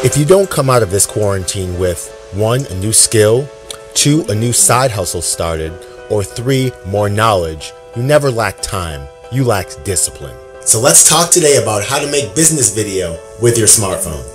If you don't come out of this quarantine with 1, a new skill, 2, a new side hustle started, or 3, more knowledge, you never lack time, you lack discipline. So let's talk today about how to make business video with your smartphone.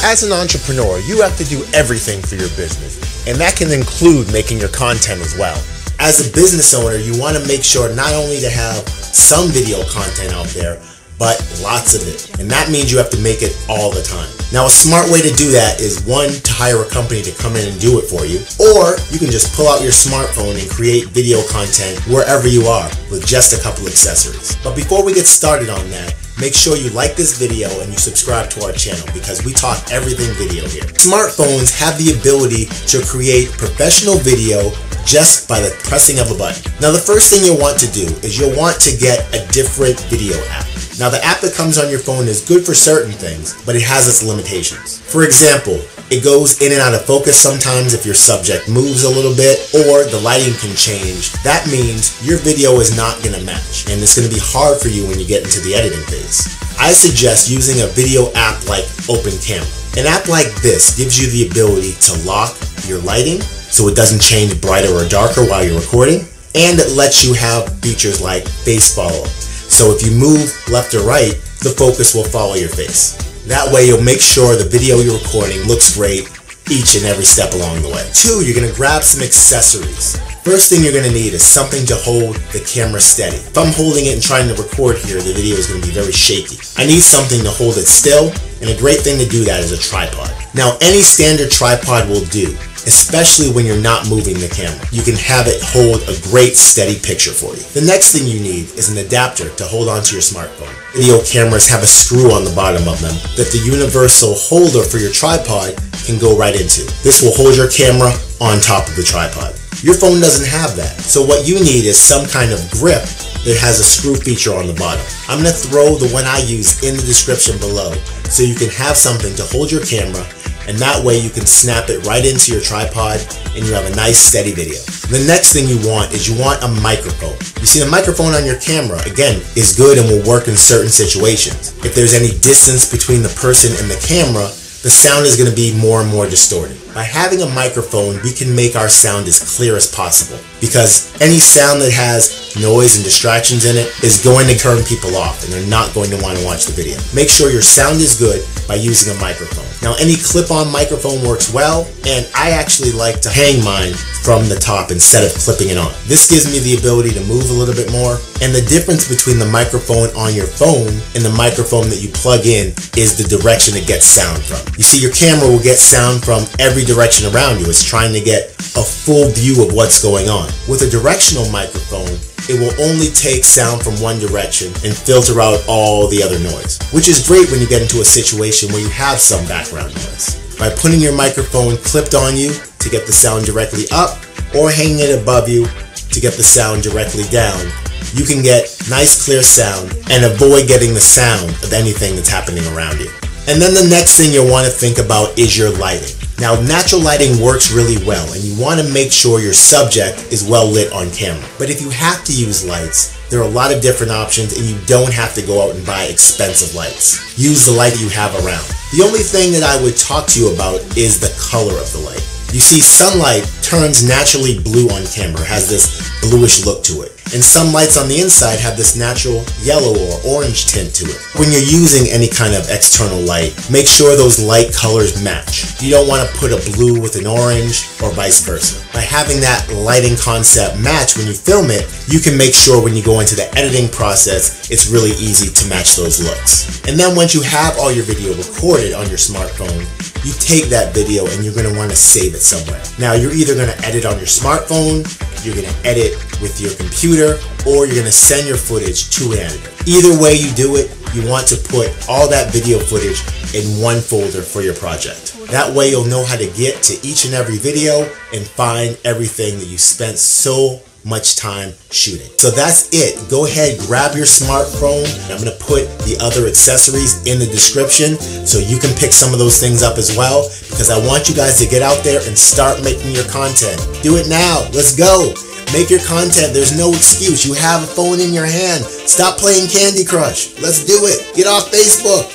As an entrepreneur, you have to do everything for your business, and that can include making your content as well. As a business owner, you want to make sure not only to have some video content out there, but lots of it. And that means you have to make it all the time. Now, a smart way to do that is 1, to hire a company to come in and do it for you, or you can just pull out your smartphone and create video content wherever you are with just a couple accessories. But before we get started on that, make sure you like this video and you subscribe to our channel because we talk everything video here. Smartphones have the ability to create professional video just by the pressing of a button. Now, the first thing you'll want to do is you'll want to get a different video app. Now, the app that comes on your phone is good for certain things, but it has its limitations. For example, it goes in and out of focus sometimes if your subject moves a little bit, or the lighting can change. That means your video is not going to match, and it's going to be hard for you when you get into the editing phase. I suggest using a video app like Open Camera. An app like this gives you the ability to lock your lighting so it doesn't change brighter or darker while you're recording, and it lets you have features like face follow. So if you move left or right, the focus will follow your face. That way you'll make sure the video you're recording looks great each and every step along the way. 2, you're going to grab some accessories. First thing you're going to need is something to hold the camera steady. If I'm holding it and trying to record here, the video is going to be very shaky. I need something to hold it still, and a great thing to do that is a tripod. Now, any standard tripod will do, especially when you're not moving the camera. You can have it hold a great steady picture for you. The next thing you need is an adapter to hold onto your smartphone. Video cameras have a screw on the bottom of them that the universal holder for your tripod can go right into. This will hold your camera on top of the tripod. Your phone doesn't have that, so what you need is some kind of grip that has a screw feature on the bottom. I'm going to throw the one I use in the description below so you can have something to hold your camera, and that way you can snap it right into your tripod and you have a nice steady video. The next thing you want is you want a microphone. You see, the microphone on your camera, again, is good and will work in certain situations. If there's any distance between the person and the camera, the sound is going to be more and more distorted. By having a microphone, we can make our sound as clear as possible, because any sound that has noise and distractions in it is going to turn people off and they're not going to want to watch the video. Make sure your sound is good by using a microphone. Now, any clip-on microphone works well, and I actually like to hang mine from the top instead of clipping it on. This gives me the ability to move a little bit more, and the difference between the microphone on your phone and the microphone that you plug in is the direction it gets sound from. You see, your camera will get sound from every direction around you. It's trying to get a full view of what's going on. With a directional microphone, it will only take sound from one direction and filter out all the other noise, which is great when you get into a situation where you have some background noise. By putting your microphone clipped on you to get the sound directly up, or hanging it above you to get the sound directly down, you can get nice clear sound and avoid getting the sound of anything that's happening around you. And then the next thing you'll want to think about is your lighting. Now, natural lighting works really well, and you want to make sure your subject is well lit on camera. But if you have to use lights, there are a lot of different options, and you don't have to go out and buy expensive lights. Use the light you have around. The only thing that I would talk to you about is the color of the light. You see, sunlight turns naturally blue on camera, has this bluish look to it. And some lights on the inside have this natural yellow or orange tint to it. When you're using any kind of external light, make sure those light colors match. You don't want to put a blue with an orange or vice versa. By having that lighting concept match when you film it, you can make sure when you go into the editing process, it's really easy to match those looks. And then once you have all your video recorded on your smartphone, you take that video and you're going to want to save it somewhere. Now, you're either going to edit on your smartphone, you're going to edit with your computer, or you're going to send your footage to an editor. Either way you do it, you want to put all that video footage in one folder for your project. That way you'll know how to get to each and every video and find everything that you spent so much time shooting. So that's it. Go ahead, grab your smartphone. I'm gonna put the other accessories in the description so you can pick some of those things up as well, because I want you guys to get out there and start making your content. Do it now. Let's go. Make your content. There's no excuse. You have a phone in your hand. Stop playing Candy Crush. Let's do it. Get off Facebook.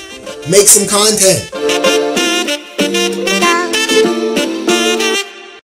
Make some content.